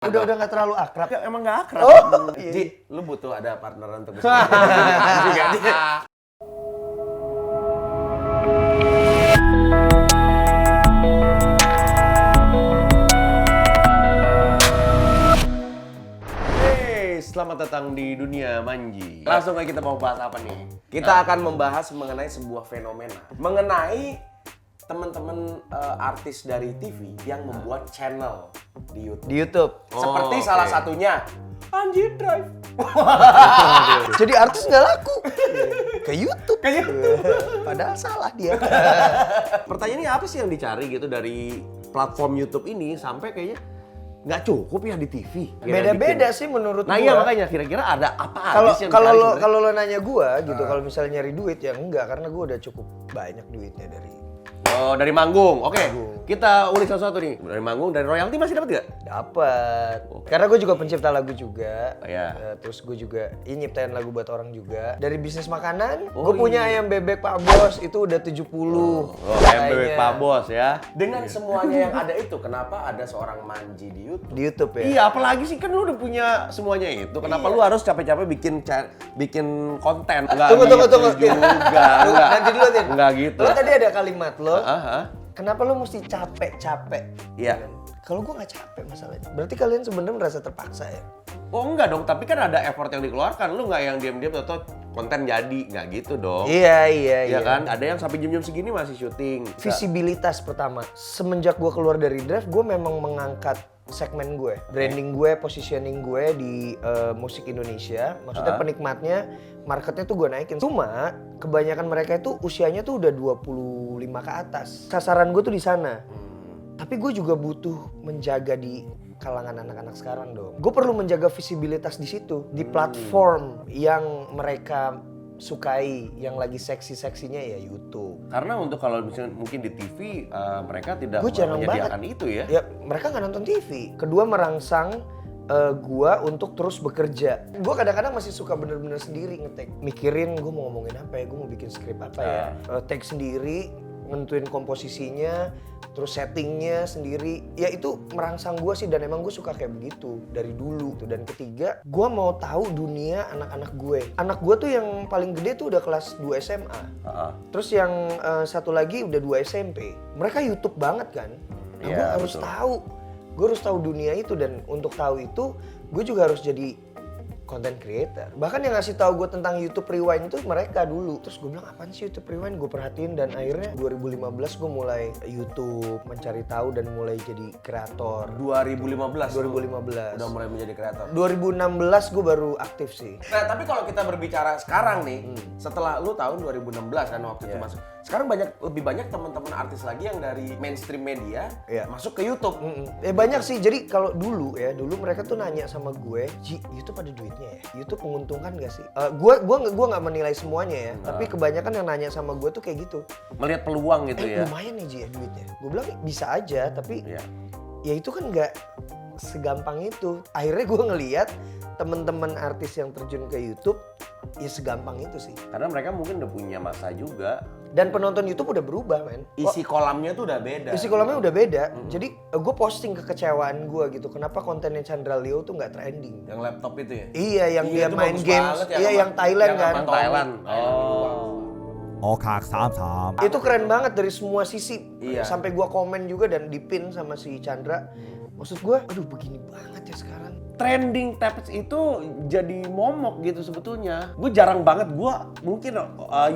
Udah nggak terlalu akrab. Ya, emang nggak akrab. Ji, lu butuh ada partner untuk bisa. Juga dia. Hey, selamat datang di dunia Manji. Langsung aja kita mau bahas apa nih? Kita akan membahas mengenai sebuah fenomena. Mengenai teman-teman artis dari TV yang membuat channel di YouTube. Di YouTube. Seperti salah satunya Anji Drive. Jadi artis nggak laku. Ke YouTube. Kayak Padahal salah dia. pertanyaannya apa sih yang dicari gitu dari platform YouTube ini sampai kayaknya nggak cukup ya di TV. Beda-beda sih menurut Nah gua. iya makanya kira-kira ada apa Kalau aja sih yang kalau dicari lo sebenarnya? kalau lo nanya gua gitu, kalau misalnya nyari duit ya enggak, karena gua udah cukup banyak duitnya dari Oh dari manggung, oke. Manggung. Kita ulik satu-satu nih. Dari manggung, dari royalti masih dapat nggak? dapat. Karena gue juga pencipta lagu juga. Oh, iya. Terus gue juga nyiptain lagu buat orang juga. Dari bisnis makanan, Oh, gue punya iya. ayam bebek Pak Bos itu udah 70. Oh, ayam bebek Kayaknya. Pak Bos ya. Dengan semuanya yang ada itu, kenapa ada seorang Manji di YouTube? Di YouTube ya. Iya, apalagi sih kan lu udah punya semuanya itu. Kenapa Iya. lu harus capek-capek bikin konten? Enggak Tunggu. juga. Enggak. Nanti dulu, Tin. Enggak gitu. Lo tadi ada kalimat lo. Aha. Kenapa lo mesti capek-capek? Iya. Kalau gue nggak capek masalahnya. Berarti kalian sebenarnya merasa terpaksa ya? Oh enggak dong, tapi kan ada effort yang dikeluarkan. Lu nggak yang diam-diam atau konten jadi, nggak gitu dong. Iya. Iya kan? Ada yang sampai jam-jam segini masih syuting. Visibilitas pertama. Semenjak gue keluar dari Drive, gue memang mengangkat segmen gue, branding gue, positioning gue di musik Indonesia. Maksudnya penikmatnya, marketnya tuh gue naikin. Cuma kebanyakan mereka itu usianya tuh udah 25 ke atas. Sasaran gue tuh di sana. Tapi gue juga butuh menjaga di kalangan anak-anak sekarang dong. Gue perlu menjaga visibilitas di situ, di platform yang mereka sukai, yang lagi seksi-seksinya ya YouTube. Karena untuk kalau misalnya mungkin di TV mereka tidak Gue jarang menyediakan banget itu ya. Ya mereka nggak nonton TV. Kedua merangsang gua untuk terus bekerja. Gua kadang-kadang masih suka bener-bener sendiri ngetek, mikirin gue mau ngomongin apa ya, gue mau bikin skrip apa ya. Take sendiri, nentuin komposisinya, terus settingnya sendiri. Ya itu merangsang gua sih, dan emang gue suka kayak begitu dari dulu. Dan ketiga, gua mau tahu dunia anak-anak gue. Anak gue tuh yang paling gede tuh udah kelas 2 SMA. Terus yang satu lagi udah 2 SMP. Mereka YouTube banget kan. Nah, Iya, gue harus betul. tahu. Gue harus tahu dunia itu, dan untuk tahu itu gue juga harus jadi content creator. Bahkan yang ngasih tahu gue tentang YouTube Rewind itu mereka dulu. Terus gue bilang, apaan sih YouTube Rewind? Gue perhatiin, dan akhirnya 2015 gue mulai YouTube, mencari tahu dan mulai jadi kreator. 2015. 2015. Udah mulai menjadi kreator. 2016 gue baru aktif sih. Nah, tapi kalau kita berbicara sekarang nih, setelah lu tahun 2016 kan waktu itu masuk. Sekarang lebih banyak teman-teman artis lagi yang dari mainstream media masuk ke YouTube. Banyak sih. Jadi kalau dulu mereka tuh nanya sama gue, Ji, YouTube ada duitnya ya? YouTube menguntungkan gak sih? Gua nggak menilai semuanya ya, tapi kebanyakan yang nanya sama gue tuh kayak gitu. Melihat peluang gitu ya. Lumayan nih Ji ya duitnya. Gue bilang bisa aja, tapi Iya. ya itu kan nggak segampang itu. Akhirnya gue ngeliat temen-temen artis yang terjun ke YouTube, ya segampang itu sih. Karena mereka mungkin udah punya masa juga. Dan penonton YouTube udah berubah, men. Isi kolamnya tuh udah beda. Isi kolamnya udah beda. Jadi gue posting kekecewaan gue gitu. Kenapa kontennya Chandra Leo tuh nggak trending? Yang laptop itu ya? Iya, yang dia itu main bagus games. banget ya, Iya, sama- yang Thailand kan. Yang Thailand. Oh. 我卡三三。 Itu keren banget dari semua sisi. Iya. Sampai gue komen juga dan dipin sama si Chandra. Maksud gue, aduh begini banget ya sekarang. Trending tabs itu jadi momok gitu sebetulnya. Gue jarang banget, gue mungkin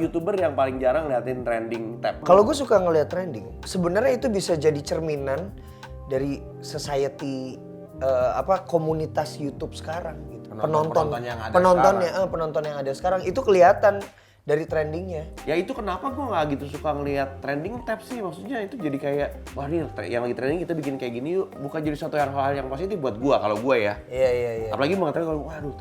YouTuber yang paling jarang liatin trending tab. Kalau gue suka ngeliat trending, sebenarnya itu bisa jadi cerminan dari society komunitas YouTube sekarang gitu. Penonton yang ada penonton yang ada sekarang itu kelihatan dari trendingnya. Ya itu kenapa gue nggak gitu suka ngeliat trending tab sih. Maksudnya itu jadi kayak, wah nih yang lagi trending kita bikin kayak gini yuk. Bukan jadi suatu hal yang positif buat gue, kalau gue ya. Iya. Apalagi mengatakan kalau, waduh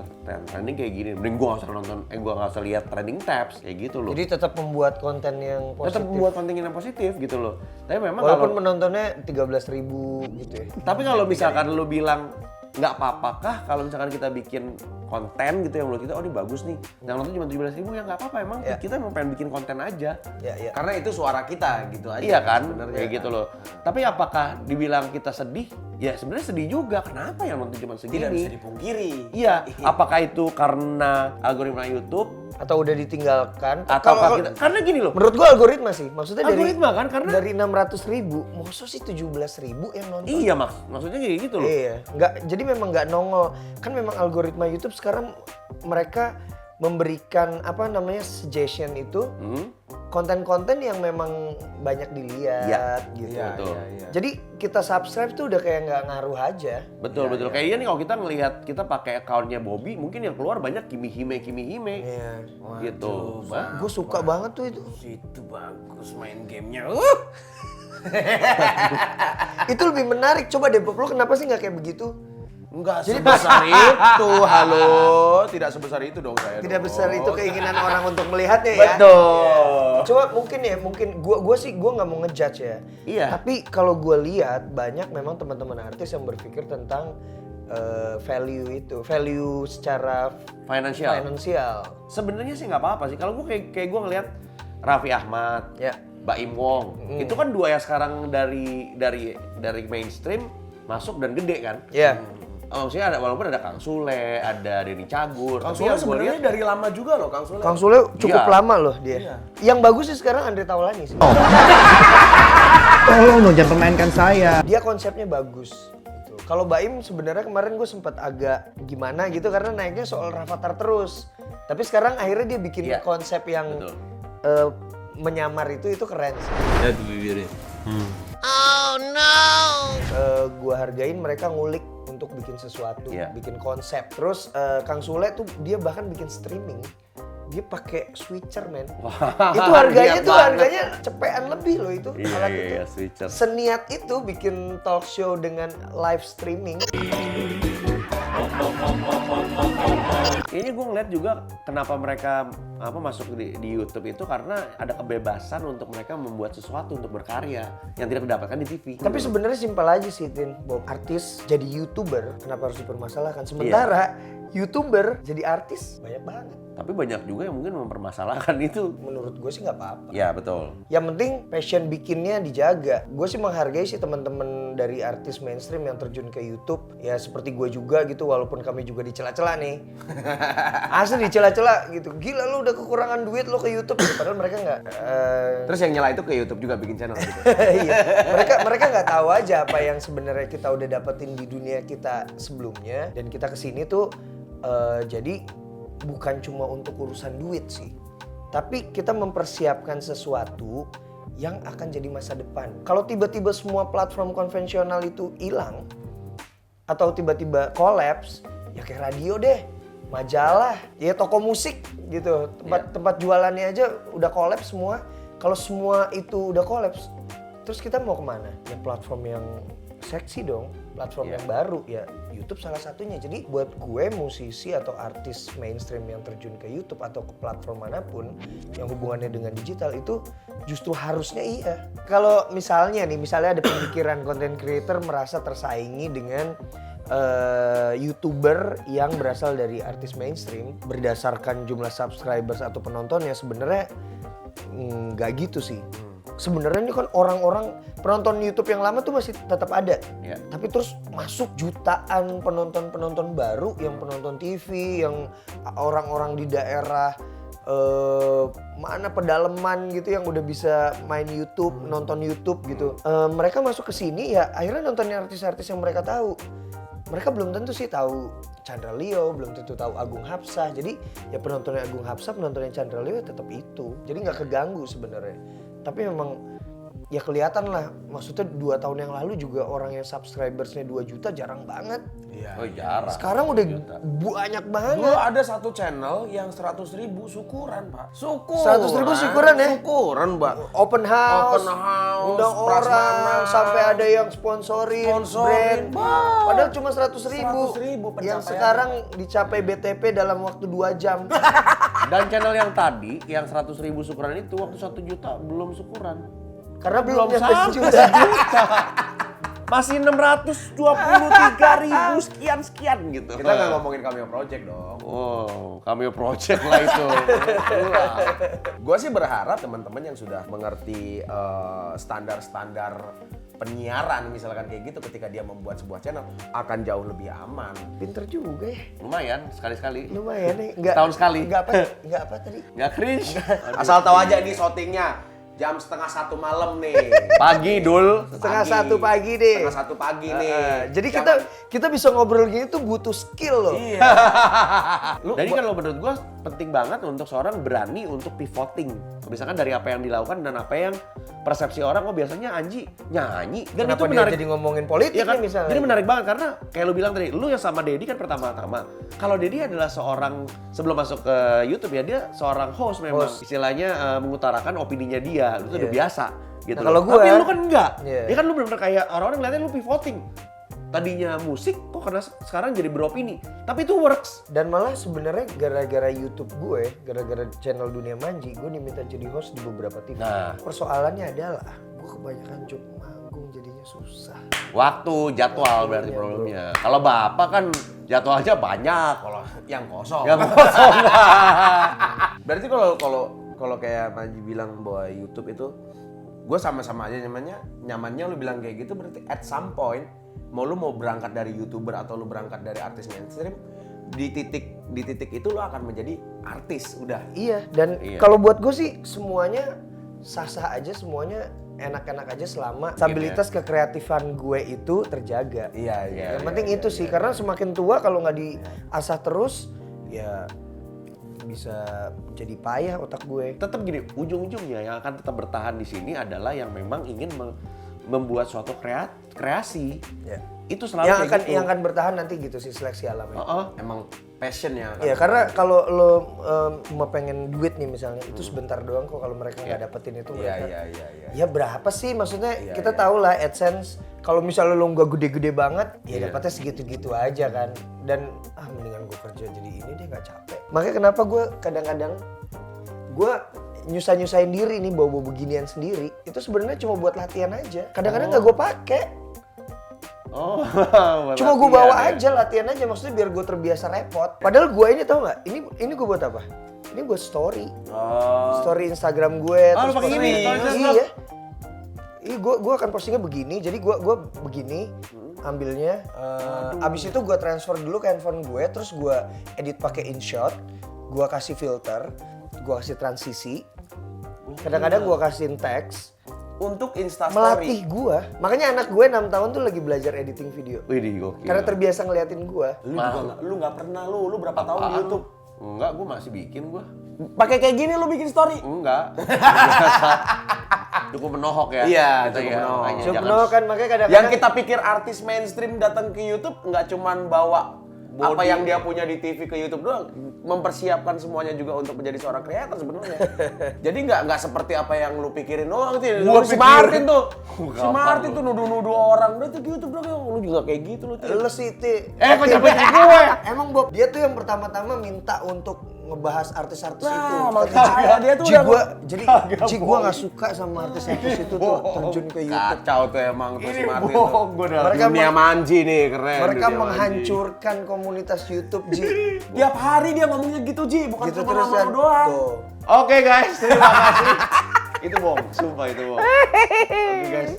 trending kayak gini. Mending gue nggak usah nonton, gue nggak usah lihat trending tabs kayak gitu loh. Jadi tetap membuat konten yang positif. Tetap membuat konten yang positif gitu loh. Tapi memang Walaupun kalau penontonnya 13.000 gitu ya. Tapi kalau misalkan lu bilang nggak apa-apa kah kalau misalkan kita bikin konten gitu yang menurut kita, oh ini bagus nih, yang nonton cuma 17.000, ya nggak apa-apa, emang Ya. kita mau pengen bikin konten aja. Ya. Karena itu suara kita gitu aja. Iya kan, kayak gitu loh. Tapi apakah dibilang kita sedih? ya sebenarnya sedih juga. Kenapa yang nonton cuma segini? Tidak bisa dipungkiri. Iya, apakah itu karena algoritma YouTube Atau udah ditinggalkan? atau karena gini loh. Menurut gua algoritma sih. Maksudnya Algoritma kan, karena- dari 600.000, maksud sih 17.000 yang nonton. Iya, maksudnya kayak gitu loh. Iya, jadi memang nggak nongol. Kan memang algoritma YouTube sekarang mereka memberikan apa namanya suggestion itu konten-konten yang memang banyak dilihat Iya, gitu. Iya, betul. iya. Jadi kita subscribe tuh udah kayak nggak ngaruh aja. Betul. Kayaknya nih kalau kita ngelihat kita pakai accountnya Bobby, mungkin yang keluar banyak Kimi Hime. Iya. Gitu. Gue suka banget tuh itu. Itu bagus main gamenya. Itu lebih menarik. Coba deh Bob, lo kenapa sih nggak kayak begitu? Enggak sebesar itu, halo. Tidak sebesar itu dong saya. Tidak dong. besar itu keinginan orang untuk melihatnya ya. Betul. Coba mungkin gue nggak mau ngejudge ya. Iya. Tapi kalau gue lihat banyak memang teman-teman artis yang berpikir tentang value secara finansial. Sebenarnya sih nggak apa-apa sih. Kalau gue kayak gue ngelihat Raffi Ahmad, Ya. Baim Wong, itu kan dua yang sekarang dari mainstream masuk dan gede kan. Ya. Maksudnya walaupun ada Kang Sule, ada Denny Cagur. Kang tapi Sule yang gua sebenarnya lihat- dari lama juga loh Kang Sule. Kang Sule cukup Iya. lama loh dia. Iya. Yang bagus sih sekarang Andre Taulany sih. Tolong dong jangan permainkan saya. Dia konsepnya bagus. Gitu. Kalau Baim sebenarnya kemarin gue sempat agak gimana gitu karena naiknya soal Rafathar terus. Tapi sekarang akhirnya dia bikin Iya. konsep yang Betul. menyamar itu keren sih. Ya tuh bibirnya. Gua hargain mereka ngulik untuk bikin sesuatu, Iya. bikin konsep. Terus Kang Sule tuh dia bahkan bikin streaming. Dia pakai switcher men. Itu harganya lihat tuh banget. harganya cepean lebih loh itu Iya, alat iya, itu. iya, switcher. Seniat itu bikin talk show dengan live streaming. Ini gue ngeliat juga kenapa mereka masuk di YouTube itu karena ada kebebasan untuk mereka membuat sesuatu untuk berkarya yang tidak didapatkan di TV. Tapi sebenarnya simpel aja sih Tin, Bob. Artis jadi YouTuber kenapa harus dipermasalahkan? Sementara YouTuber jadi artis banyak banget. Tapi banyak juga yang mungkin mempermasalahkan itu. Menurut gue sih nggak apa-apa. Ya betul. Yang penting passion bikinnya dijaga. Gue sih menghargai sih teman-teman dari artis mainstream yang terjun ke YouTube. Ya seperti gue juga gitu, walaupun kami juga dicela-cela nih. Asli dicela-cela gitu. Gila lu udah kekurangan duit lu ke YouTube. Padahal mereka nggak. Terus yang nyela itu ke YouTube juga bikin channel gitu. Iya. Mereka nggak tahu aja apa yang sebenarnya kita udah dapetin di dunia kita sebelumnya. Dan kita kesini tuh jadi bukan cuma untuk urusan duit sih. Tapi kita mempersiapkan sesuatu yang akan jadi masa depan. Kalau tiba-tiba semua platform konvensional itu hilang atau tiba-tiba kolaps, ya kayak radio deh, majalah, ya toko musik gitu. Tempat jualannya aja udah kolaps semua. Kalau semua itu udah kolaps, terus kita mau kemana? Ya platform yang seksi dong, platform yang baru ya YouTube salah satunya. Jadi buat gue musisi atau artis mainstream yang terjun ke YouTube atau ke platform manapun yang hubungannya dengan digital itu justru harusnya iya. Kalau misalnya ada pemikiran content creator merasa tersaingi dengan YouTuber yang berasal dari artis mainstream berdasarkan jumlah subscribers atau penontonnya, sebenarnya nggak gitu sih. Sebenarnya ini kan orang-orang penonton YouTube yang lama tuh masih tetap ada. Ya. Tapi terus masuk jutaan penonton baru yang penonton TV, yang orang-orang di daerah mana pedalaman gitu yang udah bisa main YouTube, nonton YouTube gitu. Mereka masuk ke sini ya akhirnya nontonnya artis-artis yang mereka tahu. Mereka belum tentu sih tahu Chandra Leo, belum tentu tahu Agung Hapsah. Jadi ya penontonnya Agung Hapsah, penontonnya Chandra Leo ya tetap itu. Jadi nggak keganggu sebenarnya. Tapi memang ya kelihatan lah, maksudnya 2 tahun yang lalu juga orang yang subscribersnya 2 juta jarang banget. Iya. Oh jarang. Sekarang udah banyak banget. Dulu ada satu channel yang 100.000 syukuran, Pak. 100.000 syukuran ya? Syukuran, Pak. Open house, Open house, undang prasmanan. orang, sampai ada yang sponsorin Sponsorin, brand. Bang. Padahal cuma 100.000. 100.000 Yang pencapaian. sekarang dicapai BTP dalam waktu 2 jam. Dan channel yang tadi, yang 100.000 syukuran itu waktu 1 juta belum syukuran. Karena belum Belum sampai sampai sejuta. masih 623.000 sekian gitu. Kita nggak ngomongin Cameo Project dong. Oh, Cameo Project lah itu. Gue sih berharap teman-teman yang sudah mengerti standar-standar penyiaran misalkan kayak gitu ketika dia membuat sebuah channel akan jauh lebih aman. Pinter juga ya. Lumayan sekali-sekali. Lumayan nih. Nggak, Setahun sekali. Nggak apa tadi? Nggak cringe. Asal tahu aja ini syutingnya jam 12:30 malam nih. Pagi, Dul. Setengah satu pagi deh. 1:30 pagi nih. Jadi kita bisa ngobrol gini tuh butuh skill loh. Iya. Jadi kan lo menurut gua penting banget untuk seorang berani untuk pivoting. Misalkan dari apa yang dilakukan dan apa yang persepsi orang, oh biasanya Anji nyanyi. Dan Kenapa itu dia menarik. jadi ngomongin politik Iya kan? nih misalnya? Jadi menarik banget karena kayak lu bilang tadi, lu yang sama Dedi kan pertama-tama. Kalau Dedi adalah seorang, sebelum masuk ke YouTube ya, dia seorang host memang. Istilahnya mengutarakan opininya dia, itu udah biasa. Gitu Nah, kalau loh. gua- Tapi lu kan enggak. Iya. Ya kan lu bener-bener kayak orang-orang ngeliatnya lu pivoting. Tadinya musik, kok karena sekarang jadi beropini. Tapi itu works. Dan malah sebenarnya gara-gara YouTube gue, gara-gara channel Dunia Manji, gue diminta jadi host di beberapa TV. Nah. Persoalannya adalah gue kebanyakan job manggung jadinya susah. Waktu, jadwal berarti problemnya. Kalau Bapak kan jadwalnya banyak. Kalau yang kosong. Yang kosong. Berarti kalau kayak Manji bilang bahwa YouTube itu gue sama-sama aja nyamannya lu bilang kayak gitu berarti at some point lu mau berangkat dari YouTuber atau lu berangkat dari artis mainstream di titik itu lu akan menjadi artis udah. Iya, dan Iya. kalau buat gue sih semuanya sah-sah aja, semuanya enak-enak aja selama stabilitas kekreatifan gue itu terjaga. Iya. Yang penting itu sih, karena semakin tua kalau nggak diasah terus, ya bisa jadi payah otak gue. Tetap gini, ujung-ujungnya yang akan tetap bertahan di sini adalah yang memang ingin membuat suatu kreasi. Ya. Itu selalu Yang kayak akan gitu. yang akan bertahan nanti gitu sih seleksi alamnya. Emang passionnya kan. Iya, karena kalau lo cuma pengen duit nih misalnya, itu sebentar doang kok kalau mereka nggak dapetin itu mereka. Iya. Ya berapa sih maksudnya kita tahu lah AdSense kalau misalnya lo nggak gede-gede banget ya dapatnya segitu-gitu aja kan, dan mendingan gue kerja jadi ini deh nggak capek. Makanya kenapa gue kadang-kadang gue nyusahin diri nih bawa beginian sendiri itu sebenarnya cuma buat latihan aja. Kadang-kadang nggak gue pakai, Oh, cuma gue bawa aja latihan aja, maksudnya biar gue terbiasa repot. Padahal gue ini tau nggak, ini gue buat apa? Ini buat story. Story Instagram gue. lu pakai ini, story Instagram? Iya. Iya, gue akan postingnya begini. Jadi gue begini ambilnya. Abis itu gue transfer dulu ke handphone gue, terus gue edit pakai InShot. Gue kasih filter, gue kasih transisi. Kadang-kadang gue kasihin teks. Untuk Instastory. Melatih gue. Makanya anak gue 6 tahun tuh lagi belajar editing video. Wih, gokil. Karena terbiasa ngeliatin gue. Lu nggak pernah lu berapa tahun di YouTube? Enggak, gue masih bikin gue. Pakai kayak gini lu bikin story? Enggak. Biasa. Cukup menohok ya. Iya, Kita cukup ya, menohok. makanya Cuma jangan- kan makanya kadang-kadang Yang kita pikir artis mainstream datang ke YouTube nggak cuman bawa apa yang dia punya di TV ke YouTube doang, mempersiapkan semuanya juga untuk menjadi seorang kreator sebenarnya. Jadi nggak seperti apa yang lu pikirin doang sih. Si Martin tuh, si Martin tuh nuduh-nuduh orang, udah tuh di YouTube doang, lu juga kayak gitu lu. Lu sih, Ti. kok nyampein gue? Emang Bob, dia tuh yang pertama-tama minta untuk ngebahas artis-artis itu. Nah, Tapi makanya dia tuh udah Ji gua nggak suka sama artis-artis itu tuh terjun ke YouTube. Kacau tuh emang tuh si Martin. gue dah. Mereka Dunia Manji nih keren. Mereka dunia Manji. menghancurkan komunitas YouTube, Ji. Tiap hari dia ngomongnya gitu Ji, bukan Gitu cuma terus sama kan. lu doang. Tuh. Oke guys, terima kasih. Itu bohong, sumpah itu bohong. Oke guys,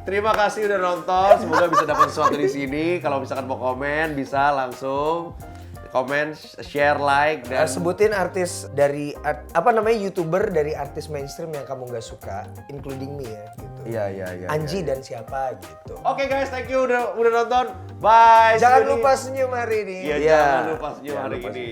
terima kasih udah nonton. Semoga bisa dapat sesuatu di sini. Kalau misalkan mau komen, bisa langsung komen, share, like, dan Sebutin artis dari YouTuber dari artis mainstream yang kamu nggak suka, including me ya, gitu. Iya. Anji dan siapa gitu. Oke guys, thank you udah nonton. Bye. Jangan See you lupa di- senyum hari ini. Iya, Iya. jangan lupa senyum Jangan hari lupa ini.